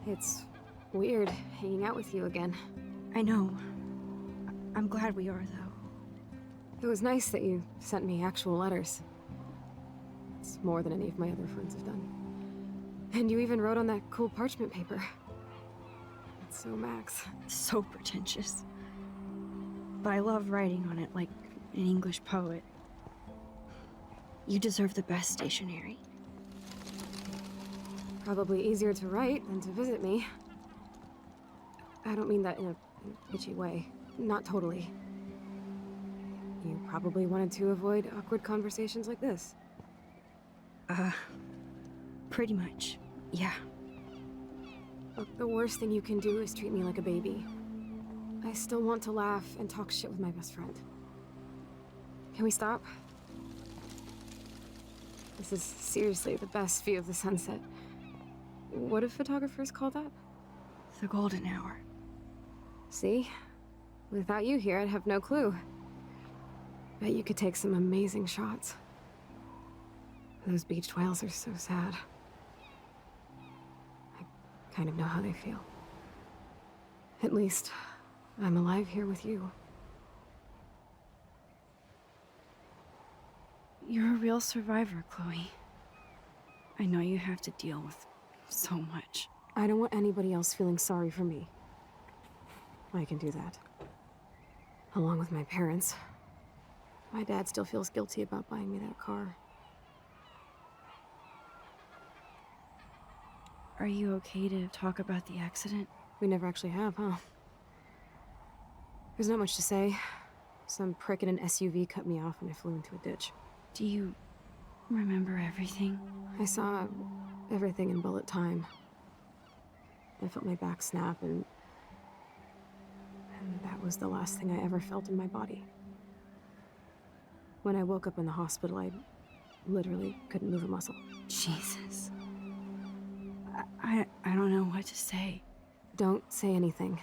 It's weird hanging out with you again. I know. I'm glad we are, though. It was nice that you sent me actual letters. It's more than any of my other friends have done. And you even wrote on that cool parchment paper. It's so Max. So pretentious. But I love writing on it like an English poet. You deserve the best stationery. Probably easier to write than to visit me. I don't mean that in a bitchy way. Not totally. You probably wanted to avoid awkward conversations like this. Pretty much, yeah. Look, the worst thing you can do is treat me like a baby. I still want to laugh and talk shit with my best friend. Can we stop? This is seriously the best view of the sunset. What do photographers call that? The golden hour. See? Without you here, I'd have no clue. Bet you could take some amazing shots. Those beached whales are so sad. I kind of know how they feel. At least, I'm alive here with you. You're a real survivor, Chloe. I know you have to deal with so much. I don't want anybody else feeling sorry for me. I can do that. Along with my parents. My dad still feels guilty about buying me that car. Are you okay to talk about the accident? We never actually have, huh? There's not much to say. Some prick in an SUV cut me off and I flew into a ditch. Do you remember everything? I saw everything in bullet time. I felt my back snap and that was the last thing I ever felt in my body. When I woke up in the hospital, I literally couldn't move a muscle. Jesus. I don't know what to say. Don't say anything.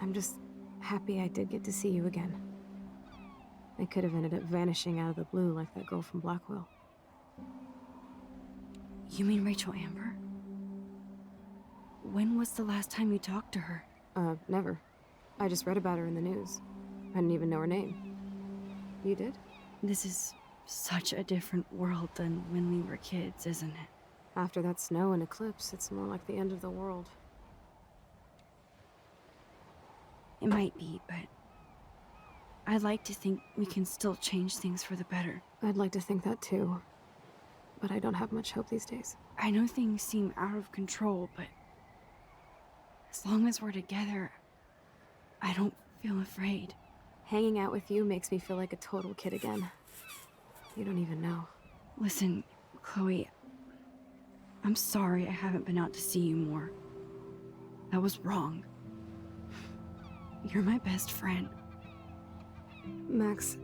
I'm just happy I did get to see you again. I could have ended up vanishing out of the blue like that girl from Blackwell. You mean Rachel Amber? When was the last time you talked to her? Never. I just read about her in the news. I didn't even know her name. You did? This is such a different world than when we were kids, isn't it? After that snow and eclipse, it's more like the end of the world. It might be, but I'd like to think we can still change things for the better. I'd like to think that too. But I don't have much hope these days. I know things seem out of control, but as long as we're together, I don't feel afraid. Hanging out with you makes me feel like a total kid again. You don't even know. Listen, Chloe, I'm sorry I haven't been out to see you more. That was wrong. You're my best friend. Max,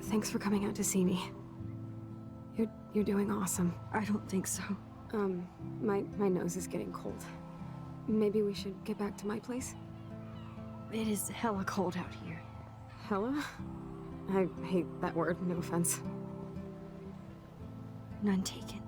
thanks for coming out to see me. You're doing awesome. I don't think so. My nose is getting cold. Maybe we should get back to my place? It is hella cold out here. Hella? I hate that word, no offense. None taken.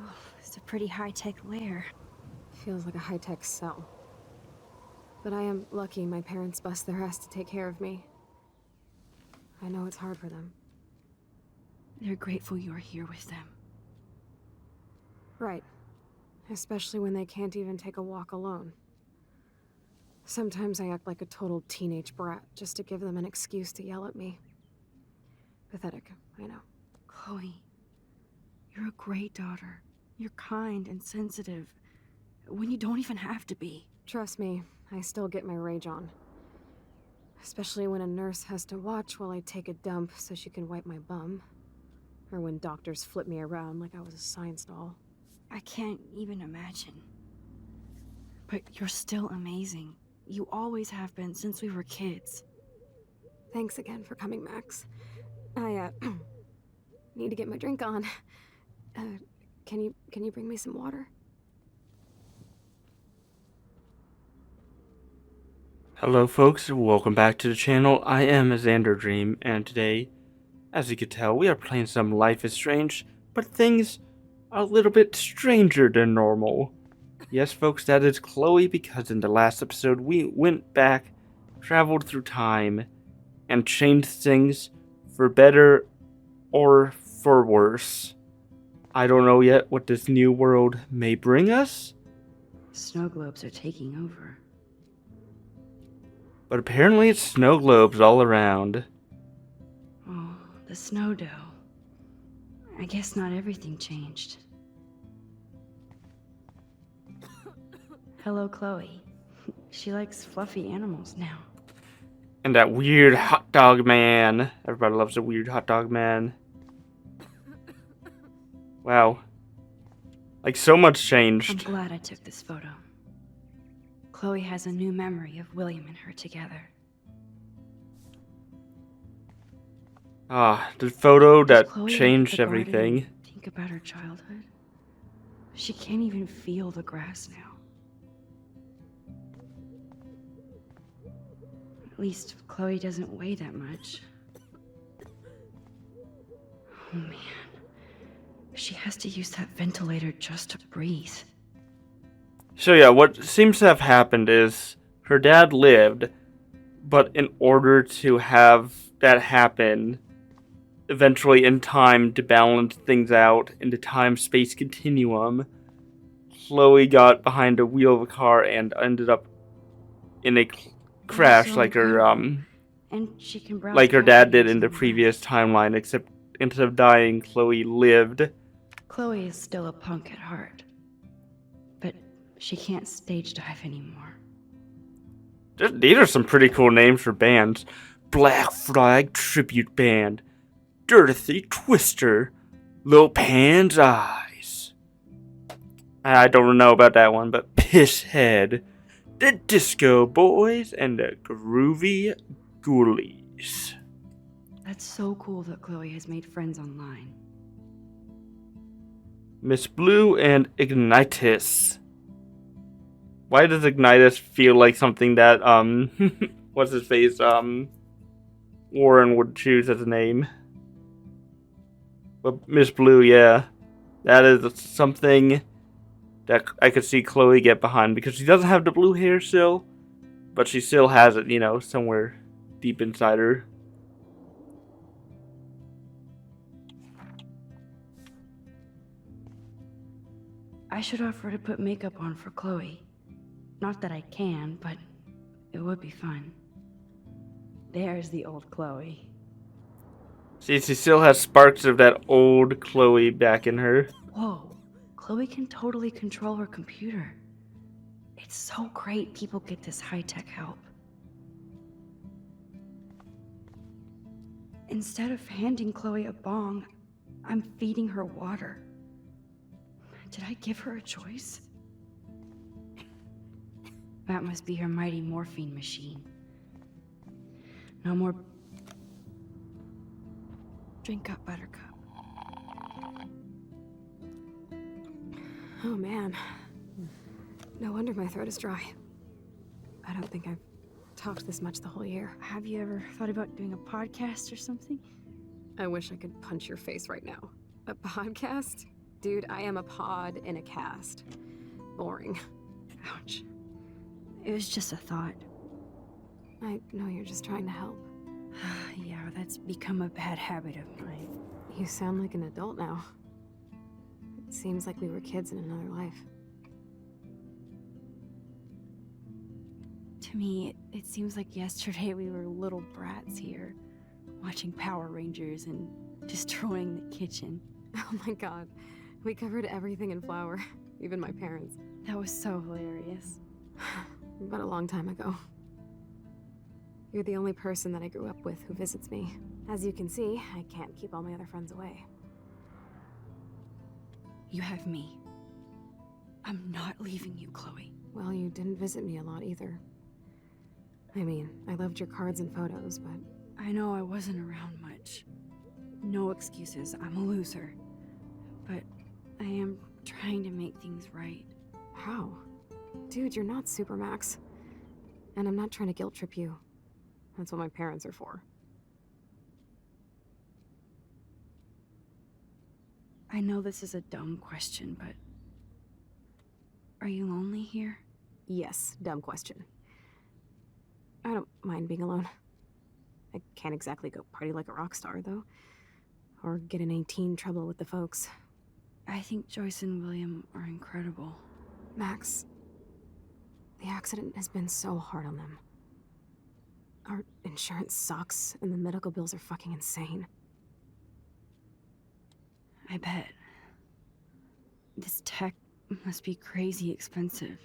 Oh, it's a pretty high-tech lair. Feels like a high-tech cell. But I am lucky my parents bust their ass to take care of me. I know it's hard for them. They're grateful you're here with them. Right. especially when they can't even take a walk alone. Sometimes I act like a total teenage brat just to give them an excuse to yell at me. Pathetic, I know. Chloe, you're a great daughter. You're kind and sensitive when you don't even have to be. Trust me, I still get my rage on. Especially when a nurse has to watch while I take a dump so she can wipe my bum. Or when doctors flip me around like I was a science doll. I can't even imagine. But you're still amazing. You always have been since we were kids. Thanks again for coming, Max. I, need to get my drink on. Can you bring me some water? Hello folks, and welcome back to the channel. I am Xander Dream, and today, as you can tell, we are playing some Life is Strange, but things are a little bit stranger than normal. Yes folks, that is Chloe, because in the last episode we went back, traveled through time, and changed things for better or for worse. I don't know yet what this new world may bring us, Snow globes are taking over. but apparently it's snow globes all around. Oh, the snow dough. I guess not everything changed. Hello, Chloe. She likes fluffy animals now. And that weird hot dog man. Everybody loves a weird hot dog man. Wow. Like, so much I'm changed. glad I took this photo. Chloe has a new memory of William and her together. Ah, the photo Does that Chloe look at changed the garden everything. and think about her childhood. She can't even feel the grass now. At least Chloe doesn't weigh that much. Oh man. She has to use that ventilator just to breathe. So yeah, what seems to have happened is her dad lived, but in order to have that happen, eventually in time to balance things out in the time-space continuum, Chloe got behind the wheel of a car and ended up in a crash So like her incredible. And she can browse like her cat dad did videos in the on previous Reddit. timeline, except instead of dying, Chloe lived. Chloe is still a punk at heart. But she can't stage dive anymore. These are some pretty cool names for bands. Black Flag Tribute Band, Dirty Twister, Lil Pan's Eyes. I don't know about that one, but Pisshead, the Disco Boys, and the Groovy Ghoulies. That's so cool that Chloe has made friends online. Miss Blue and Ignitus. Why does Ignitus feel like something that, what's his face, Warren would choose as a name? But Miss Blue, yeah. That is something that I could see Chloe get behind, because she doesn't have the blue hair still, but she still has it, you know, somewhere deep inside her. I should offer to put makeup on for Chloe. Not that I can, but it would be fun. There's the old Chloe. See, she still has sparks of that old Chloe back in her. Whoa, Chloe can totally control her computer. It's so great people get this high-tech help. Instead of handing Chloe a bong, I'm feeding her water. Did I give her a choice? That must be her mighty morphine machine. No more... Drink up, Buttercup. Oh man. No wonder my throat is dry. I don't think I've talked this much the whole year. Have you ever thought about doing a podcast or something? I wish I could punch your face right now. A podcast? Dude, I am a pod in a cast. Boring. Ouch. It was just a thought. I know you're just trying to help. Yeah, that's become a bad habit of mine. You sound like an adult now. It seems like we were kids in another life. To me, it seems like yesterday we were little brats here, watching Power Rangers and destroying the kitchen. Oh my god. We covered everything in flour, even my parents. That was so hilarious. But a long time ago. You're the only person that I grew up with who visits me. As you can see, I can't keep all my other friends away. You have me. I'm not leaving you, Chloe. Well, you didn't visit me a lot either. I mean, I loved your cards and photos, but... I know I wasn't around much. No excuses, I'm a loser. But I am trying to make things right. How? Dude, you're not Supermax. And I'm not trying to guilt trip you. That's what my parents are for. I know this is a dumb question, but... Are you lonely here? Yes, dumb question. I don't mind being alone. I can't exactly go party like a rock star, though. Or get in any teen trouble with the folks. I think Joyce and William are incredible. Max, the accident has been so hard on them. Our insurance sucks, and the medical bills are fucking insane. I bet. This tech must be crazy expensive.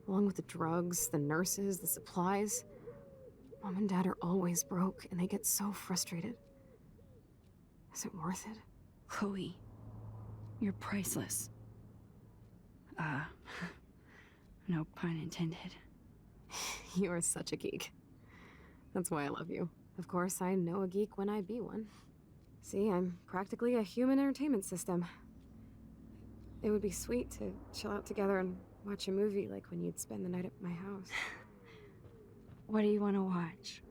Along with the drugs, the nurses, the supplies. Mom and Dad are always broke, and they get so frustrated. Is it worth it? Chloe, you're priceless. No pun intended. You are such a geek. That's why I love you. Of course, I know a geek when I be one. See, I'm practically a human entertainment system. It would be sweet to chill out together and watch a movie like when you'd spend the night at my house. What do you want to watch?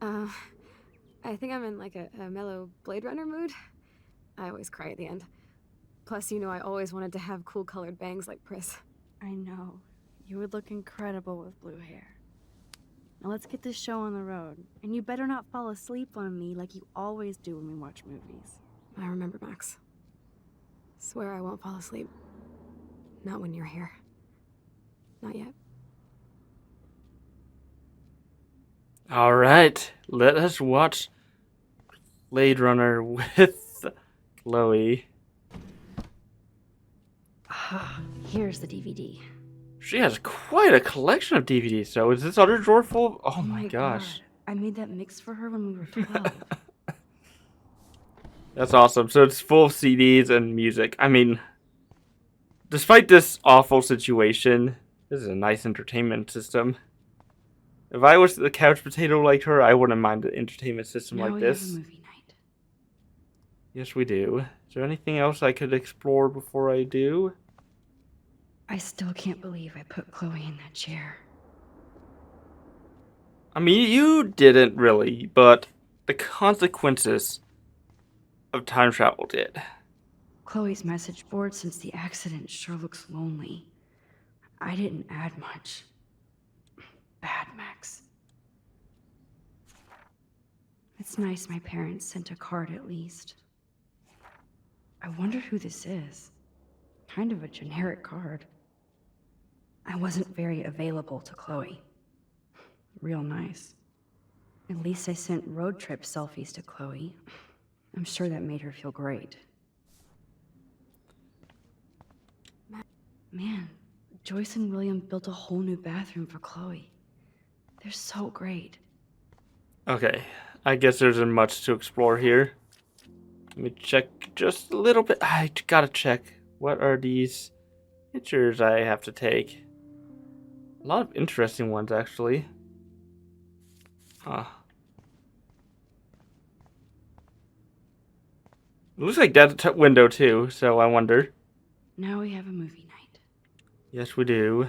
I think I'm in like a mellow Blade Runner mood. I always cry at the end. Plus, you know I always wanted to have cool colored bangs like Pris. I know. You would look incredible with blue hair. Now let's get this show on the road. And you better not fall asleep on me like you always do when we watch movies. I remember, Max. Swear I won't fall asleep. Not when you're here. Not yet. Alright, let us watch Blade Runner with Chloe. Ah, here's the DVD. She has quite a collection of DVDs, so is this other drawer full of... Oh my gosh. God. I made that mix for her when we were 12. That's awesome. So it's full of CDs and music. I mean, despite this awful situation, this is a nice entertainment system. If I was the couch potato like her, I wouldn't mind an entertainment system Now like we this. have a movie night. Yes, we do. Is there anything else I could explore before I do? I still can't believe I put Chloe in that chair. I mean, you didn't really, but the consequences of time travel did. Chloe's message board since the accident sure looks lonely. I didn't add much. Bad, Max. It's nice my parents sent a card at least. I wonder who this is. Kind of a generic card. I wasn't very available to Chloe. Real nice. At least I sent road trip selfies to Chloe. I'm sure that made her feel great. Man, Joyce and William built a whole new bathroom for Chloe. They're so great. Okay, I guess there isn't much to explore here. Let me check just a little bit. I gotta check. What are these pictures I have to take? A lot of interesting ones, actually. Huh. It looks like that's a window, too, so I wonder. Now we have a movie night. Yes, we do.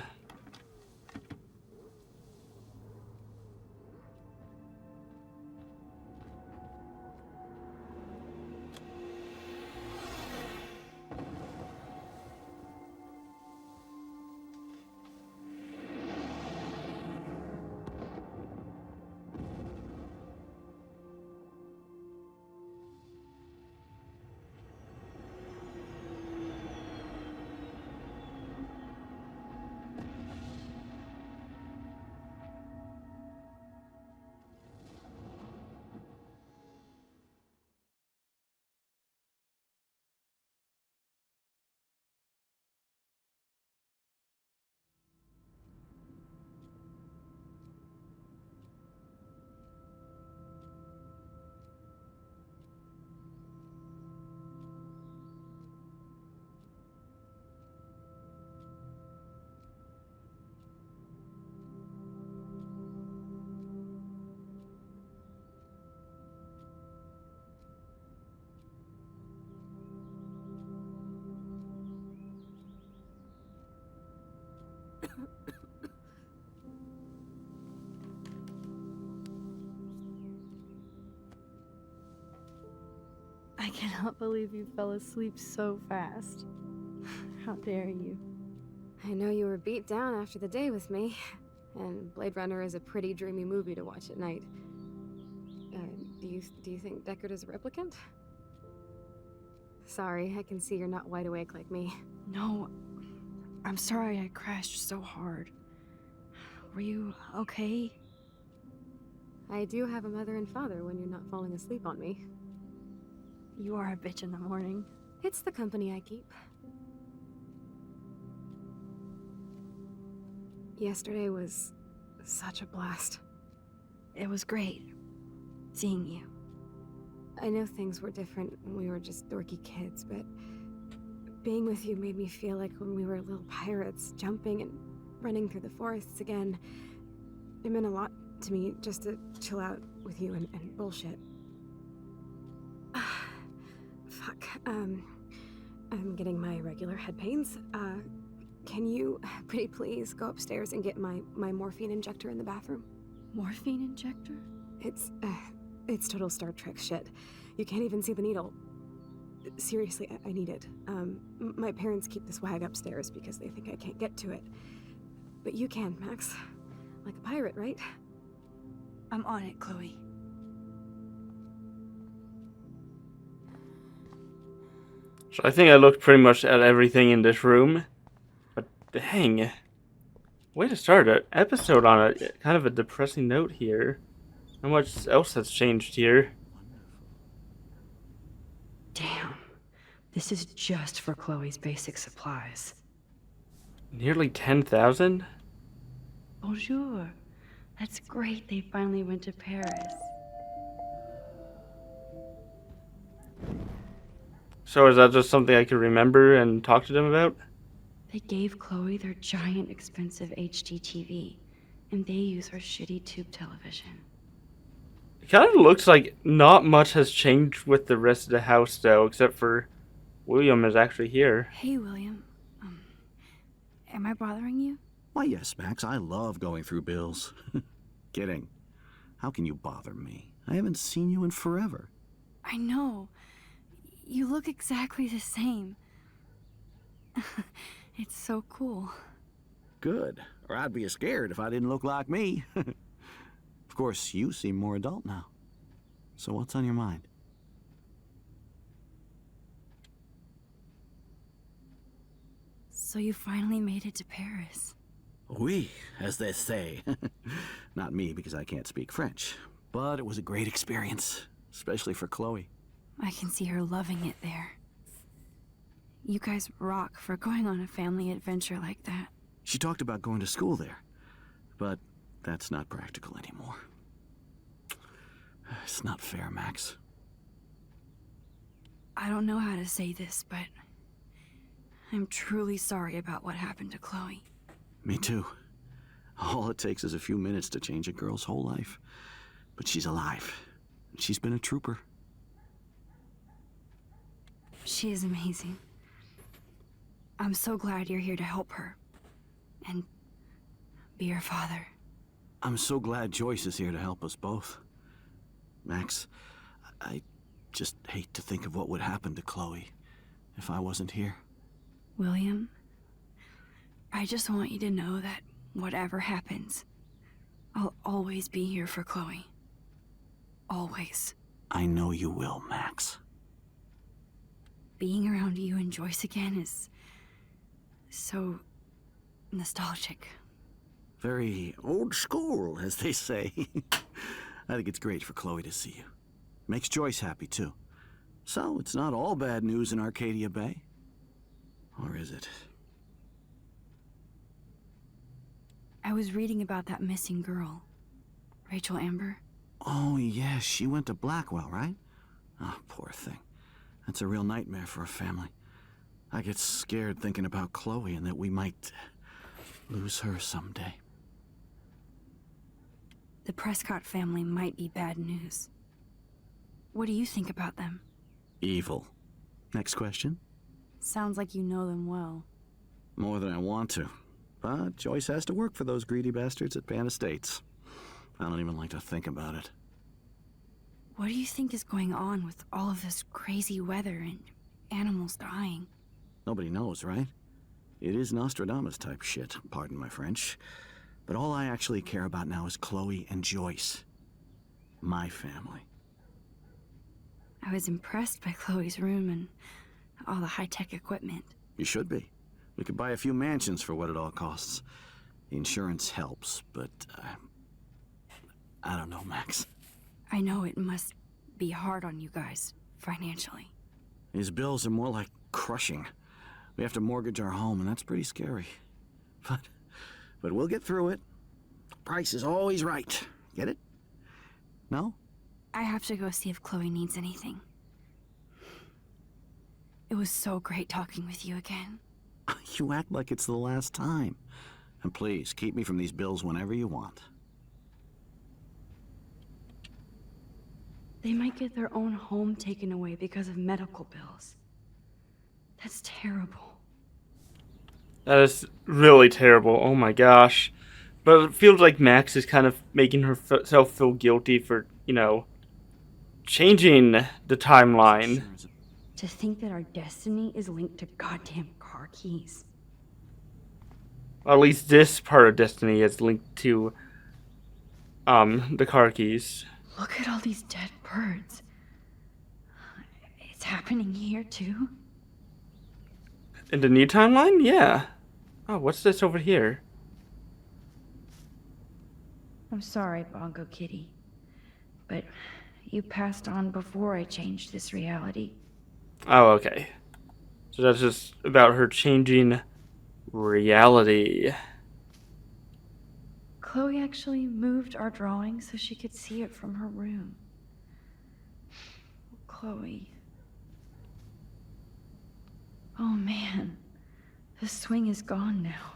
I cannot believe you fell asleep so fast. How dare you? I know you were beat down after the day with me, and Blade Runner is a pretty dreamy movie to watch at night. Do you think Deckard is a replicant? Sorry, I can see you're not wide awake like me. No, I'm sorry I crashed so hard. Were you okay? I do have a mother and father when you're not falling asleep on me. You are a bitch in the morning. It's the company I keep. Yesterday was such a blast. It was great seeing you. I know things were different when we were just dorky kids, but being with you made me feel like when we were little pirates, jumping and running through the forests again. It meant a lot to me just to chill out with you and bullshit. Fuck, I'm getting my regular head pains. Can you, pretty please, go upstairs and get my morphine injector in the bathroom? Morphine injector? It's total Star Trek shit. You can't even see the needle. Seriously, I need it. My parents keep this wag upstairs because they think I can't get to it. But you can, Max. Like a pirate, right? I'm on it, Chloe. So I think I looked pretty much at everything in this room. But dang. Way to start an episode on a kind of a depressing note here. How much else has changed here? Damn. This is just for Chloe's basic supplies. Nearly 10,000? Bonjour. That's great they finally went to Paris. So is that just something I could remember and talk to them about? They gave Chloe their giant expensive HD TV, and they use her shitty tube television. It kind of looks like not much has changed with the rest of the house, though, except for William is actually here. Hey, William. Am I bothering you? Why, yes, Max. I love going through bills. Kidding. How can you bother me? I haven't seen you in forever. I know. You look exactly the same. It's so cool. Good. Or I'd be scared if I didn't look like me. Of course, you seem more adult now. So what's on your mind? So you finally made it to Paris. Oui, as they say. Not me, because I can't speak French. But it was a great experience, especially for Chloe. I can see her loving it there. You guys rock for going on a family adventure like that. She talked about going to school there, but that's not practical anymore. It's not fair, Max. I don't know how to say this, but I'm truly sorry about what happened to Chloe. Me too. All it takes is a few minutes to change a girl's whole life. But she's alive. She's been a trooper. She is amazing. I'm so glad you're here to help her. And be her father. I'm so glad Joyce is here to help us both. Max, I just hate to think of what would happen to Chloe if I wasn't here. William, I just want you to know that whatever happens, I'll always be here for Chloe. Always. I know you will, Max. Being around you and Joyce again is so nostalgic. Very old school, as they say. I think it's great for Chloe to see you. Makes Joyce happy, too. So, it's not all bad news in Arcadia Bay. Or is it? I was reading about that missing girl, Rachel Amber. Oh, yes, she went to Blackwell, right? Oh, poor thing. That's a real nightmare for a family. I get scared thinking about Chloe and that we might lose her someday. The Prescott family might be bad news. What do you think about them? Evil. Next question? Sounds like you know them well. More than I want to. But Joyce has to work for those greedy bastards at Pan Estates. I don't even like to think about it. What do you think is going on with all of this crazy weather and animals dying? Nobody knows, right? It is Nostradamus type shit, pardon my French. But all I actually care about now is Chloe and Joyce. My family. I was impressed by Chloe's room and all the high-tech equipment. You should be. We could buy a few mansions for what it all costs. The insurance helps, but I don't know, Max. I know it must be hard on you guys, financially. These bills are more like crushing. We have to mortgage our home, and that's pretty scary. But we'll get through it. Price is always right. Get it? No? I have to go see if Chloe needs anything. It was so great talking with you again. You act like it's the last time. And please, keep me from these bills whenever you want. They might get their own home taken away because of medical bills. That's terrible. That is really terrible. Oh my gosh. But it feels like Max is kind of making herself feel guilty for, changing the timeline. To think that our destiny is linked to goddamn car keys. At least this part of Destiny is linked to the car keys. Look at all these dead birds. It's happening here too? In the new timeline? Yeah. Oh, what's this over here? I'm sorry, Bongo Kitty, but you passed on before I changed this reality. Oh, okay. So that's just about her changing reality. Chloe actually moved our drawing so she could see it from her room. Chloe. Oh man, the swing is gone now.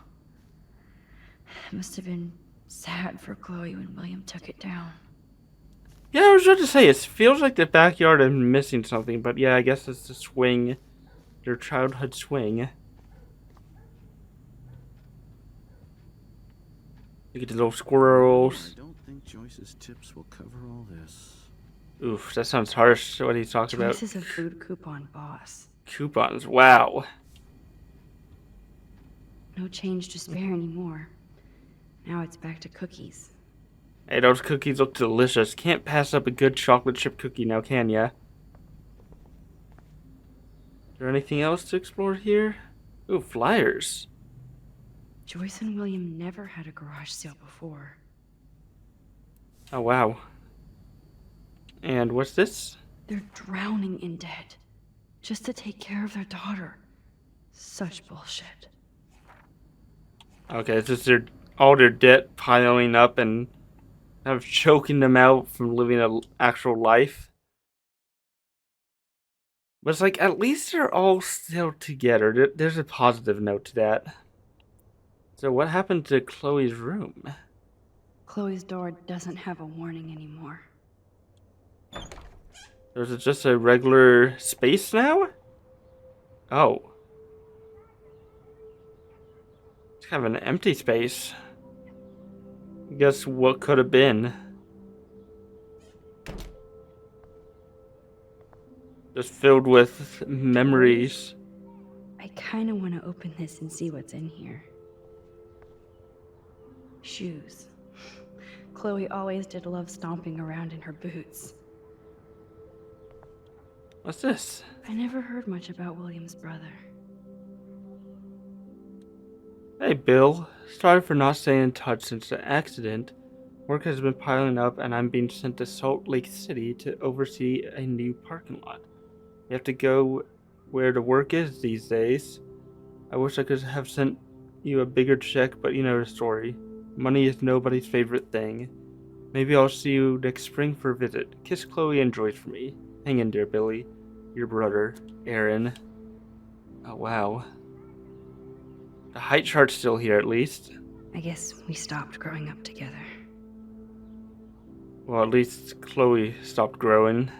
It must have been sad for Chloe when William took it down. Yeah, I was about to say, it feels like the backyard is missing something, but yeah, I guess it's the swing. Their childhood swing. Look at the little squirrels. I don't think Joyce's tips will cover all this. Oof, that sounds harsh. What are you talking about? Joyce is a food coupon boss. Coupons, wow. No change to spare anymore. Now it's back to cookies. Hey, those cookies look delicious. Can't pass up a good chocolate chip cookie now, can ya? Is there anything else to explore here? Ooh, flyers. Joyce and William never had a garage sale before. Oh, wow. And what's this? They're drowning in debt. Just to take care of their daughter. Such bullshit. Okay, it's just all their debt piling up and kind of choking them out from living an actual life. But it's like, at least they're all still together. There's a positive note to that. So what happened to Chloe's room? Chloe's door doesn't have a warning anymore. Is it just a regular space now? Oh. It's kind of an empty space. I guess what could have been. Just filled with memories. I kinda wanna open this and see what's in here. Shoes. Chloe always did love stomping around in her boots. What's this? I never heard much about William's brother. Hey, Bill. Sorry for not staying in touch since the accident. Work has been piling up and I'm being sent to Salt Lake City to oversee a new parking lot. You have to go where the work is these days. I wish I could have sent you a bigger check, but you know the story. Money is nobody's favorite thing. Maybe I'll see you next spring for a visit. Kiss Chloe and Joyce for me. Hang in there, Billy. Your brother, Aaron. Oh, wow. The height chart's still here, at least. I guess we stopped growing up together. Well, at least Chloe stopped growing.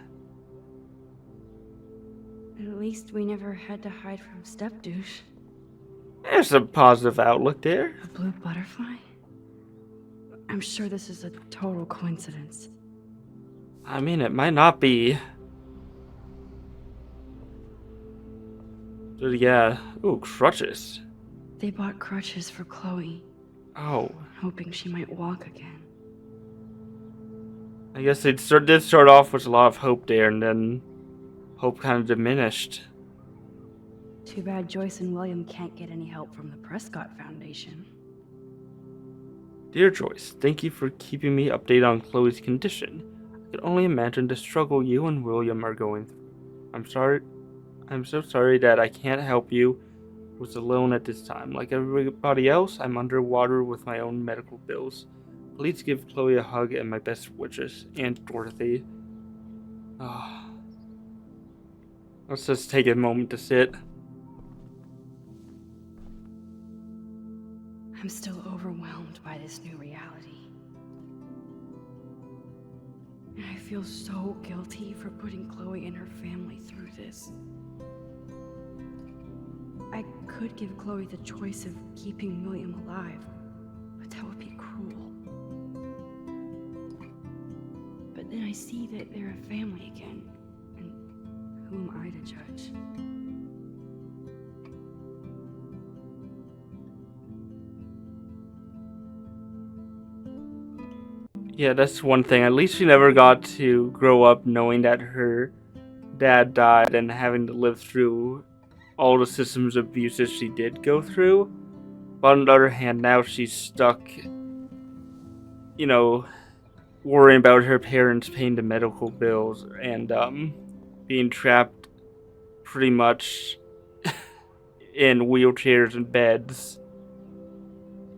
At least we never had to hide from step-douche. There's a positive outlook there. A blue butterfly? I'm sure this is a total coincidence. I mean, it might not be. But yeah. Ooh, crutches. They bought crutches for Chloe, Oh. hoping she might walk again. I guess it did start off with a lot of hope there, and then hope kind of diminished. Too bad Joyce and William can't get any help from the Prescott Foundation. Dear Joyce, thank you for keeping me updated on Chloe's condition. I can only imagine the struggle you and William are going through. I'm so sorry that I can't help you. I was alone at this time. Like everybody else, I'm underwater with my own medical bills. Please give Chloe a hug and my best wishes. Aunt Dorothy. Ah. Let's just take a moment to sit. I'm still overwhelmed by this new reality. And I feel so guilty for putting Chloe and her family through this. I could give Chloe the choice of keeping William alive, but that would be cruel. But then I see that they're a family again, and who am I to judge? Yeah, that's one thing. At least she never got to grow up knowing that her dad died and having to live through all the systems abuses she did go through. But on the other hand, now she's stuck, worrying about her parents paying the medical bills and being trapped pretty much in wheelchairs and beds.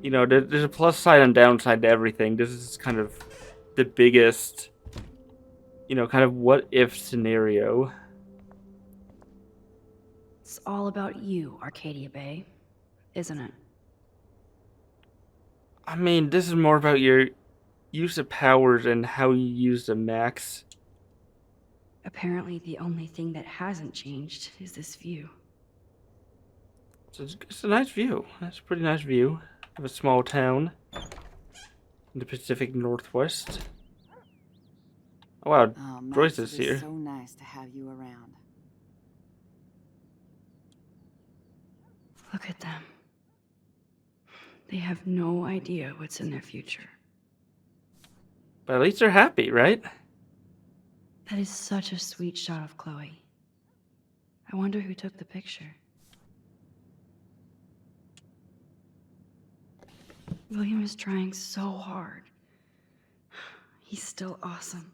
There's a plus side and downside to everything. This is kind of the biggest, kind of what if scenario. It's all about you, Arcadia Bay, isn't it? I mean, this is more about your use of powers and how you use them, Max. Apparently, the only thing that hasn't changed is this view. It's a nice view. That's a pretty nice view of a small town in the Pacific Northwest. Oh wow, Oh, Max, Joyce is it here. is so nice to have you around. Look at them. They have no idea what's in their future. But at least they're happy, right? That is such a sweet shot of Chloe. I wonder who took the picture. William is trying so hard. He's still awesome.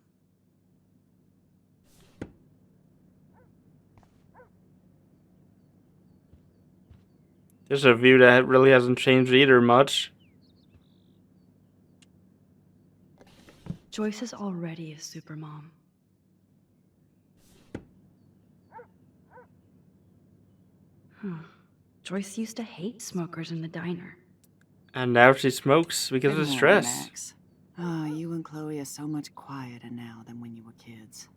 There's a view that really hasn't changed either much. Joyce is already a supermom. Joyce used to hate smokers in the diner. And now she smokes because Good of morning, stress. Max. Oh, you and Chloe are so much quieter now than when you were kids.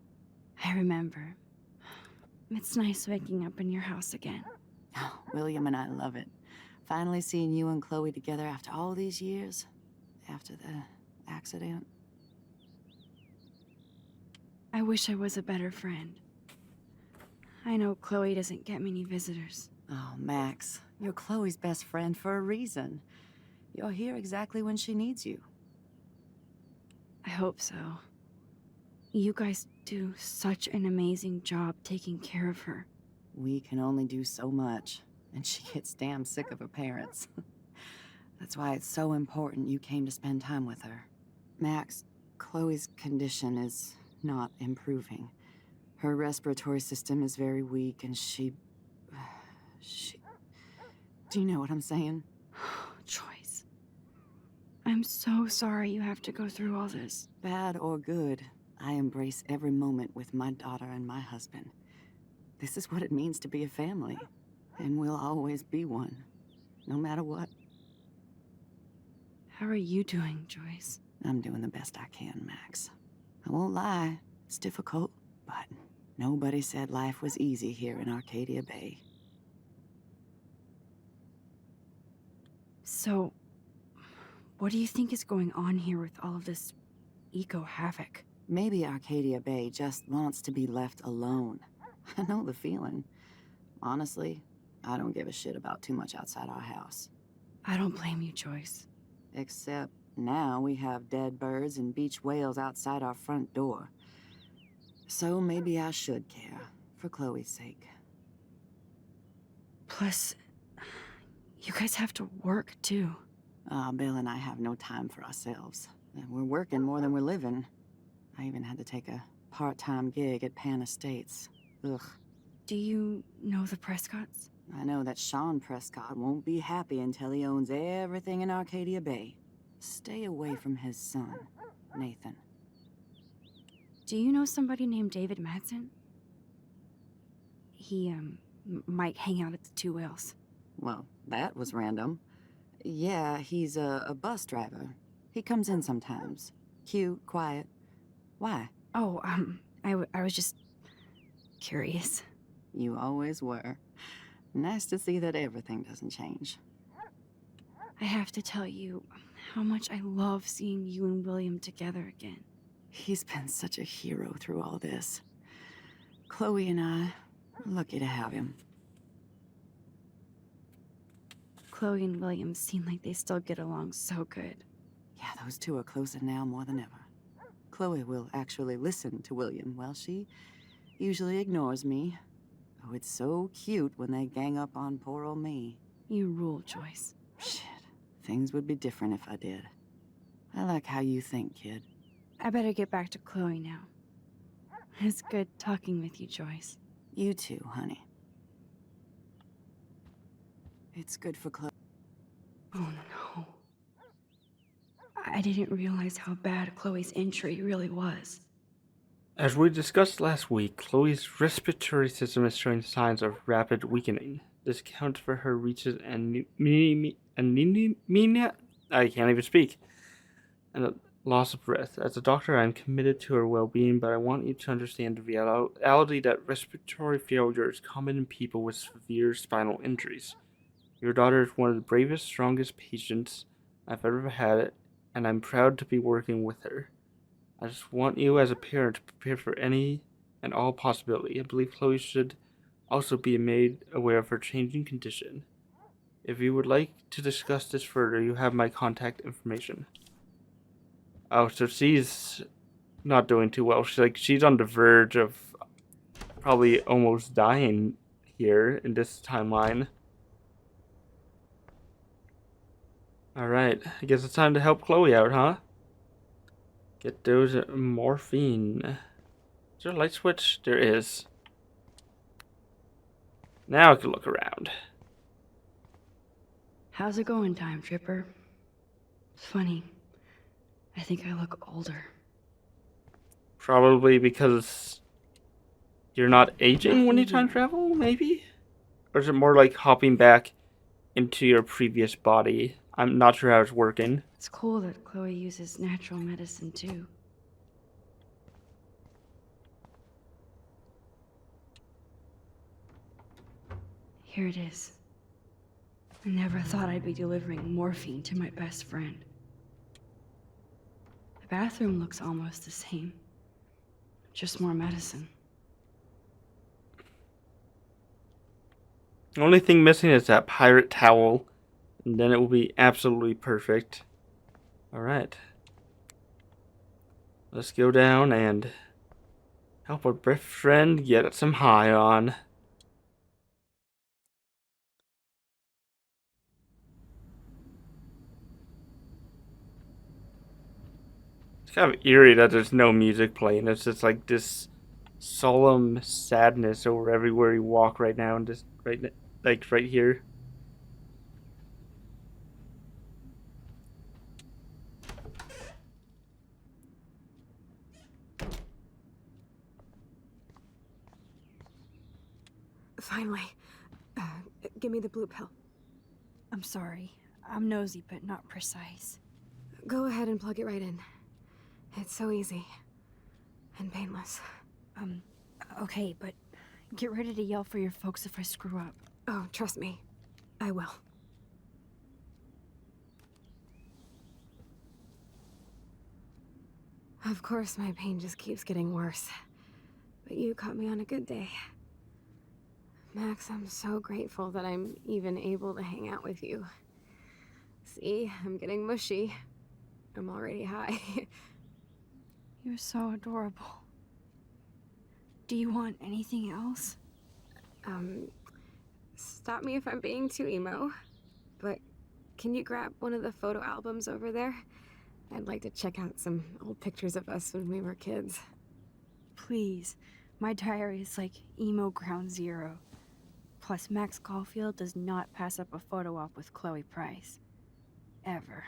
I remember. It's nice waking up in your house again. Oh, William and I love it. Finally seeing you and Chloe together after all these years. After the accident. I wish I was a better friend. I know Chloe doesn't get many visitors. Oh, Max, you're Chloe's best friend for a reason. You're here exactly when she needs you. I hope so. You guys do such an amazing job taking care of her. We can only do so much, and she gets damn sick of her parents. That's why it's so important you came to spend time with her. Max, Chloe's condition is not improving. Her respiratory system is very weak, and she... Do you know what I'm saying? Joyce. I'm so sorry you have to go through all this. Bad or good, I embrace every moment with my daughter and my husband. This is what it means to be a family, and we'll always be one, no matter what. How are you doing, Joyce? I'm doing the best I can, Max. I won't lie, it's difficult, but nobody said life was easy here in Arcadia Bay. So, what do you think is going on here with all of this eco-havoc? Maybe Arcadia Bay just wants to be left alone. I know the feeling. Honestly, I don't give a shit about too much outside our house. I don't blame you, Joyce. Except now we have dead birds and beach whales outside our front door. So maybe I should care, for Chloe's sake. Plus, you guys have to work, too. Bill and I have no time for ourselves. We're working more than we're living. I even had to take a part-time gig at Pan Estates. Ugh. Do you know the Prescotts? I know that Sean Prescott won't be happy until he owns everything in Arcadia Bay. Stay away from his son, Nathan. Do you know somebody named David Madsen? He, might hang out at the Two Whales. Well, that was random. Yeah, he's a bus driver. He comes in sometimes. Cute, quiet. Why? Oh, I was just curious. You always were. Nice to see that everything doesn't change. I have to tell you how much I love seeing you and William together again. He's been such a hero through all this. Chloe and I are lucky to have him. Chloe and William seem like they still get along so good. Yeah, those two are closer now more than ever. Chloe will actually listen to William, while she usually ignores me. Oh, it's so cute when they gang up on poor old me. You rule, Joyce. Shit, things would be different if I did. I like how you think, kid. I better get back to Chloe now. It's good talking with you, Joyce. You too, honey. It's good for Chloe. Oh no. I didn't realize how bad Chloe's injury really was. As we discussed last week, Chloe's respiratory system is showing signs of rapid weakening. This accounts for her reaches and anemia. I can't even speak. And a loss of breath. As a doctor, I am committed to her well-being, but I want you to understand the reality that respiratory failure is common in people with severe spinal injuries. Your daughter is one of the bravest, strongest patients I've ever had, and I'm proud to be working with her. I just want you as a parent to prepare for any and all possibility. I believe Chloe should also be made aware of her changing condition. If you would like to discuss this further, you have my contact information. Oh, so she's not doing too well. She's on the verge of probably almost dying here in this timeline. Alright, I guess it's time to help Chloe out, huh? Get those morphine. Is there a light switch? There is. Now I can look around. How's it going, Time Tripper? It's funny. I think I look older. Probably because you're not aging when you time travel, maybe? Or is it more like hopping back into your previous body? I'm not sure how it's working. It's cool that Chloe uses natural medicine, too. Here it is. I never thought I'd be delivering morphine to my best friend. The bathroom looks almost the same. Just more medicine. The only thing missing is that pirate towel. And then it will be absolutely perfect. Alright. Let's go down and help our best friend get some high on. It's kind of eerie that there's no music playing. It's just like this solemn sadness over everywhere you walk right now, and just right here. Finally. Give me the blue pill. I'm sorry. I'm nosy, but not precise. Go ahead and plug it right in. It's so easy. And painless. Okay, but get ready to yell for your folks if I screw up. Oh, trust me. I will. Of course, my pain just keeps getting worse. But you caught me on a good day. Max, I'm so grateful that I'm even able to hang out with you. See, I'm getting mushy. I'm already high. You're so adorable. Do you want anything else? Stop me if I'm being too emo, but can you grab one of the photo albums over there? I'd like to check out some old pictures of us when we were kids. Please. My diary is like emo ground zero. Plus, Max Caulfield does not pass up a photo op with Chloe Price. Ever.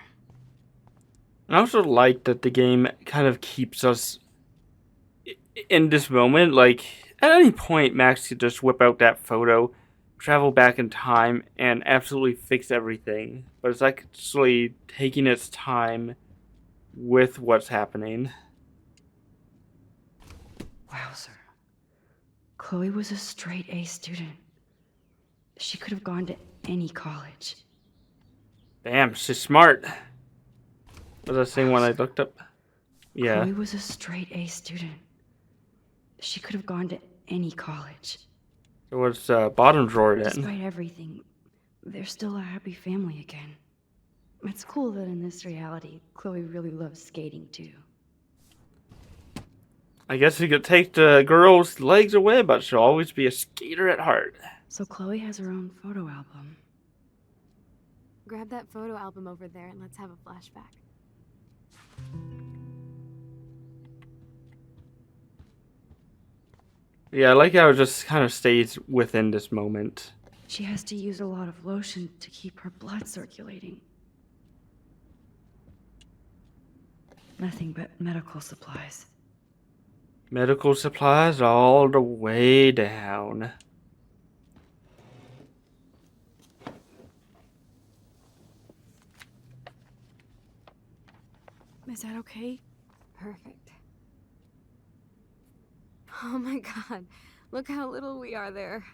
I also like that the game kind of keeps us in this moment. Like, at any point, Max could just whip out that photo, travel back in time, and absolutely fix everything. But it's actually taking its time with what's happening. Wowzer. Chloe was a straight A student. She could have gone to any college. Damn, she's smart. Was I saying when I looked up? Yeah. Chloe was a straight A student. She could have gone to any college. So what's bottom drawer then? Despite everything, they're still a happy family again. It's cool that in this reality, Chloe really loves skating too. I guess you could take the girl's legs away, but she'll always be a skater at heart. So Chloe has her own photo album. Grab that photo album over there and let's have a flashback. Yeah, I like how it just kind of stays within this moment. She has to use a lot of lotion to keep her blood circulating. Nothing but medical supplies. Medical supplies all the way down. Is that okay? Perfect. Oh my god, look how little we are there.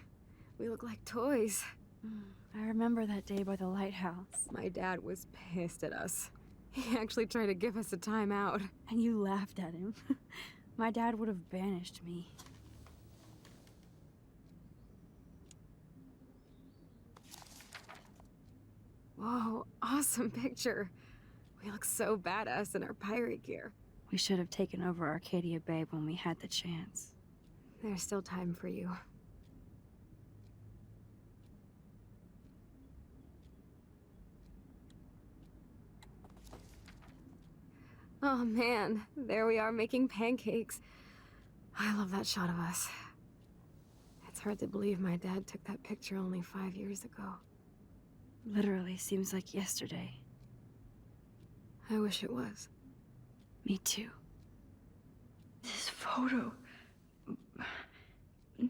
We look like toys. I remember that day by the lighthouse. My dad was pissed at us. He actually tried to give us a timeout. And you laughed at him. My dad would have banished me. Whoa, awesome picture. We look so badass in our pirate gear. We should have taken over Arcadia Bay when we had the chance. There's still time for you. Oh man, there we are making pancakes. I love that shot of us. It's hard to believe my dad took that picture only 5 years ago. Literally seems like yesterday. I wish it was. Me too. This photo...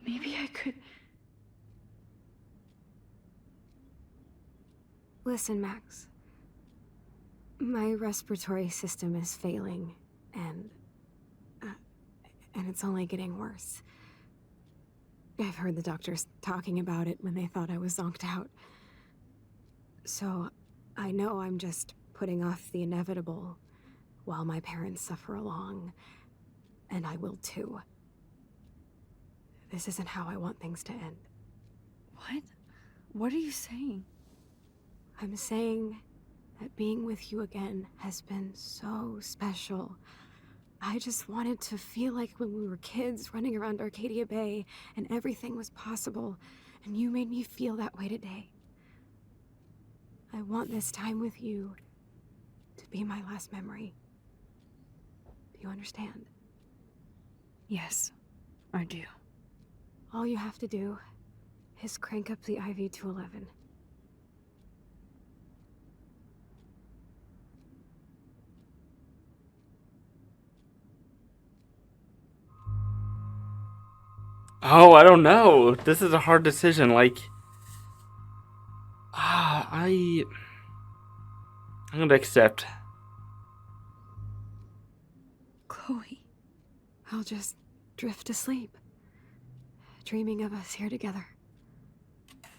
Maybe I could... Listen, Max. My respiratory system is failing, and it's only getting worse. I've heard the doctors talking about it when they thought I was zonked out. So, I know I'm just putting off the inevitable while my parents suffer along, and I will too. This isn't how I want things to end. What? What are you saying? I'm saying that being with you again has been so special. I just wanted to feel like when we were kids running around Arcadia Bay and everything was possible, and you made me feel that way today. I want this time with you to be my last memory. Do you understand? Yes, I do. All you have to do is crank up the IV to 11. Oh, I don't know. This is a hard decision. Like, I'm gonna accept. Chloe. I'll just drift to sleep, dreaming of us here together.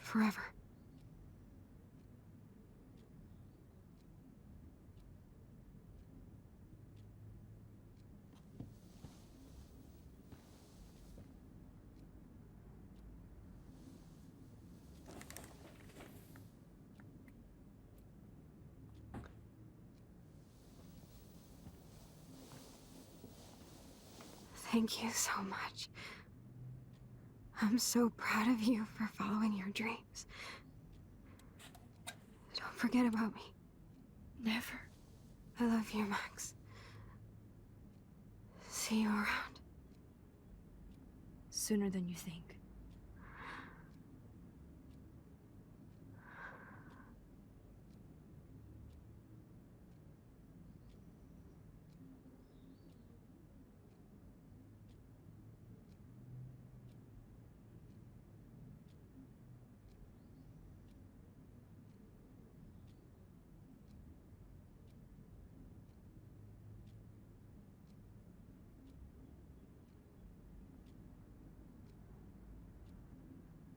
Forever. Thank you so much. I'm so proud of you for following your dreams. Don't forget about me. Never. I love you, Max. See you around. Sooner than you think.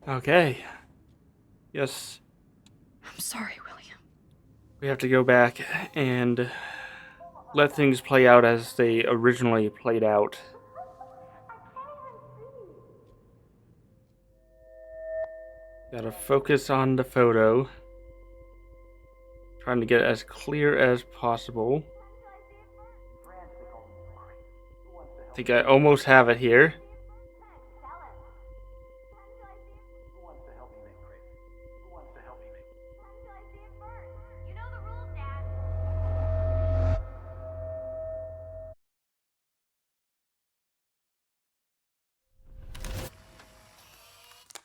Okay. Yes, I'm sorry, William. we have to go back and let things play out as they originally played out. Gotta focus on the photo. Trying to get it as clear as possible. I think I almost have it here.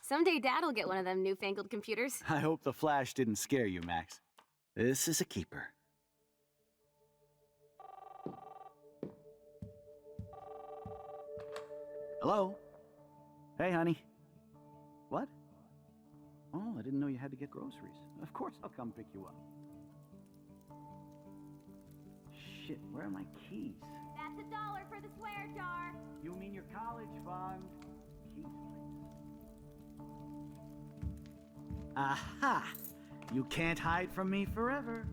Someday Dad'll get one of them newfangled computers. I hope the flash didn't scare you, Max. This is a keeper. Hello? Hey, honey. What? Oh, I didn't know you had to get groceries. Of course I'll come pick you up. Shit, where are my keys? That's $1 for the swear jar. You mean your college fund? Keys, please. Aha! You can't hide from me forever.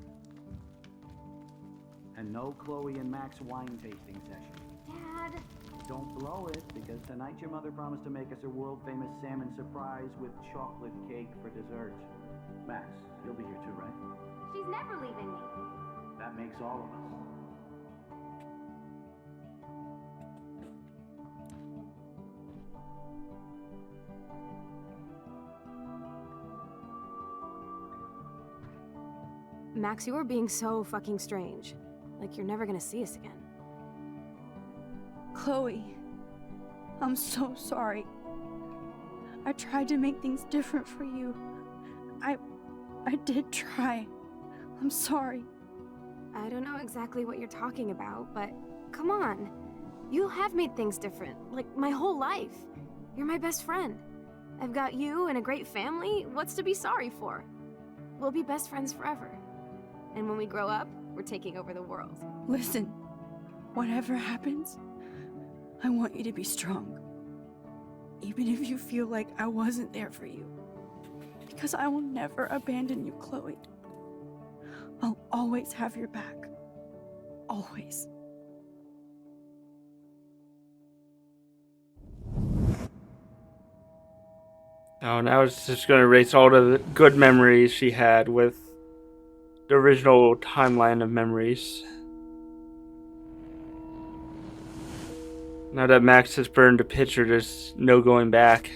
And no Chloe and Max wine tasting session. Dad. Don't blow it, because tonight your mother promised to make us a world-famous salmon surprise with chocolate cake for dessert. Max, you'll be here too, right? She's never leaving me. That makes all of us. Max, you are being so fucking strange. Like you're never gonna see us again. Chloe, I'm so sorry. I tried to make things different for you. I did try. I'm sorry. I don't know exactly what you're talking about, but come on. You have made things different, like my whole life. You're my best friend. I've got you and a great family. What's to be sorry for? We'll be best friends forever. And when we grow up, we're taking over the world. Listen, whatever happens, I want you to be strong. Even if you feel like I wasn't there for you. Because I will never abandon you, Chloe. I'll always have your back. Always. Oh, now it's just going to erase all the good memories she had with the original timeline of memories. Now that Max has burned the picture, there's no going back.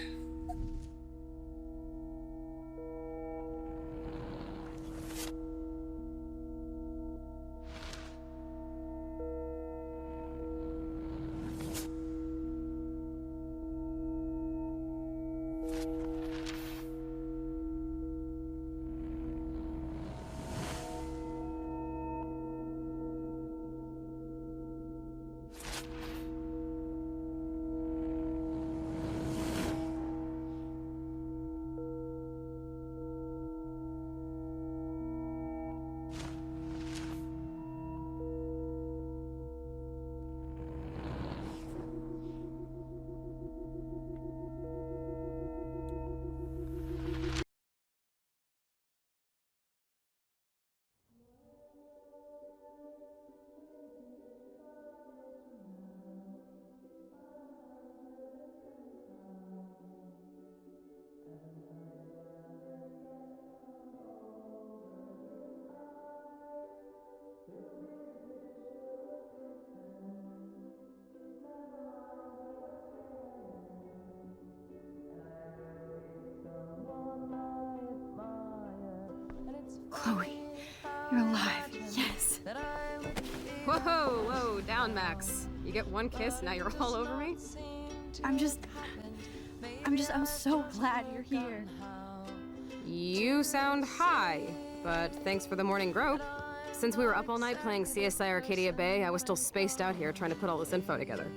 Whoa, down, Max. You get one kiss, now you're all over me? I'm so glad you're here. You sound high, but thanks for the morning grope. Since we were up all night playing CSI Arcadia Bay, I was still spaced out here trying to put all this info together.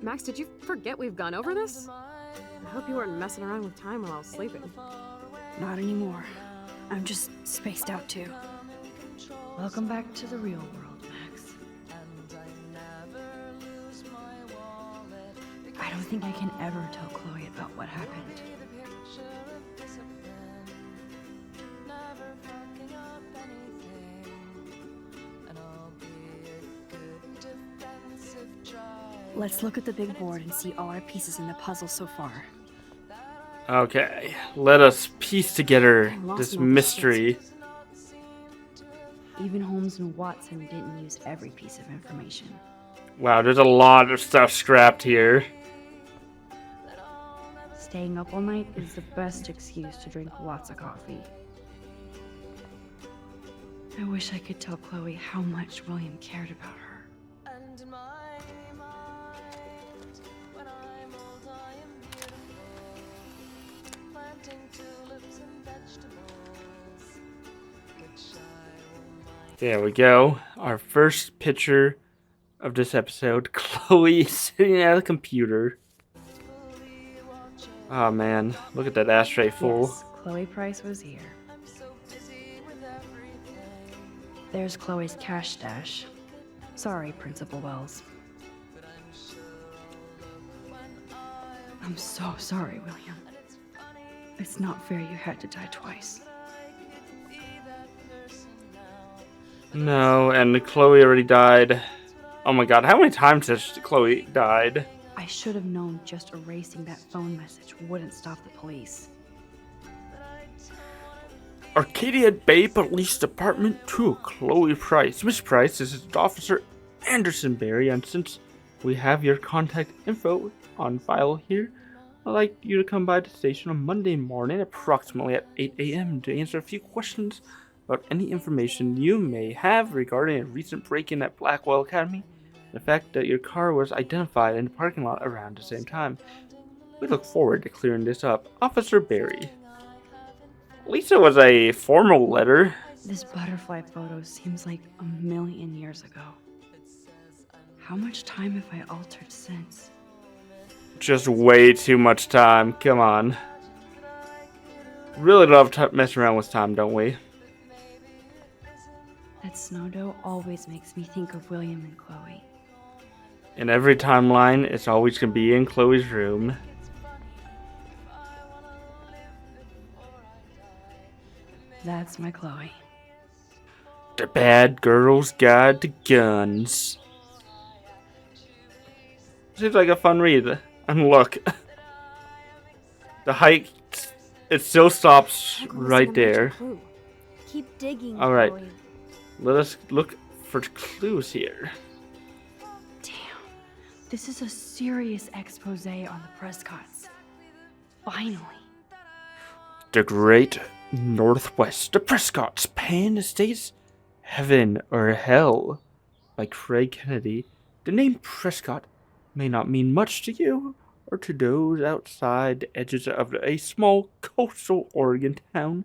Max, did you forget we've gone over this? I hope you weren't messing around with time while I was sleeping. Not anymore. I'm just spaced out too. Welcome back to the real world, Max. I don't think I can ever tell Chloe about what happened. Let's look at the big board and see all our pieces in the puzzle so far. Okay, let us piece together I'm lost this in all this mystery. Even Holmes and Watson didn't use every piece of information. Wow, there's a lot of stuff scrapped here. Staying up all night is the best excuse to drink lots of coffee. I wish I could tell Chloe how much William cared about her. There we go. Our first picture of this episode. Chloe sitting at a computer. Oh man, look at that ashtray full. Yes, Chloe Price was here. There's Chloe's cash stash. Sorry, Principal Wells. I'm so sorry, William. It's not fair you had to die twice. No, and Chloe already died. Oh my god, how many times has Chloe died? I should have known just erasing that phone message wouldn't stop the police. Arcadia Bay Police Department to Chloe Price. Miss Price, this is Officer Anderson Berry, and since we have your contact info on file here, I'd like you to come by the station on Monday morning approximately at 8 a.m. to answer a few questions about any information you may have regarding a recent break-in at Blackwell Academy, and the fact that your car was identified in the parking lot around the same time. We look forward to clearing this up. Officer Berry. Lisa was a formal letter. This butterfly photo seems like a million years ago. How much time have I altered since? Just way too much time. Come on. Really love messing around with time, don't we? That snow dough always makes me think of William and Chloe. In every timeline, it's always going to be in Chloe's room. That's my Chloe. The Bad Girl's Guide to Guns. Seems like a fun read. And look. The hike, it still stops right there. Keep digging, Alright. Chloe. Let us look for clues here. Damn. This is a serious expose on the Prescotts. Finally. The Great Northwest. The Prescotts. Pan Estates. Heaven or Hell. By Craig Kennedy. The name Prescott may not mean much to you or to those outside the edges of a small coastal Oregon town,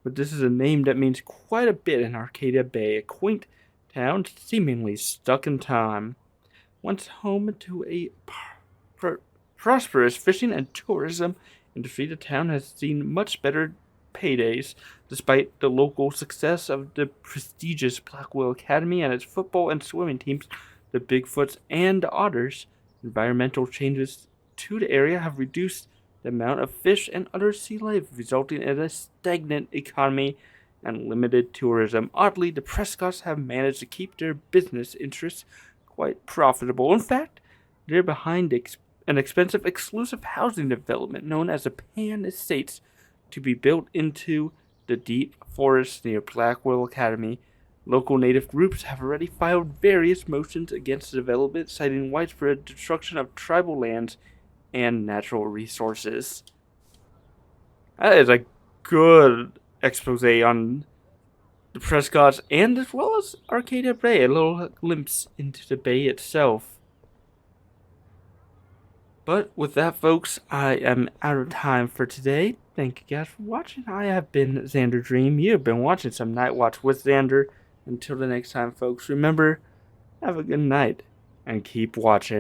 but this is a name that means quite a bit in Arcadia Bay, a quaint town seemingly stuck in time. Once home to a prosperous fishing and tourism industry, the town has seen much better paydays, despite the local success of the prestigious Blackwell Academy and its football and swimming teams, the Bigfoots and the Otters. Environmental changes to the area have reduced the amount of fish and other sea life, resulting in a stagnant economy and limited tourism. Oddly, the Prescotts have managed to keep their business interests quite profitable. In fact, they're behind an expensive exclusive housing development known as the Pan Estates to be built into the deep forest near Blackwell Academy. Local native groups have already filed various motions against the development, citing widespread destruction of tribal lands and natural resources. That is a good expose on the Prescotts, and as well as Arcadia Bay, a little glimpse into the bay itself. But with that, folks, I am out of time for today. Thank you guys for watching. I have been Xander Dream. You have been watching some Night Watch with Xander. Until the next time, folks, remember, have a good night and keep watching.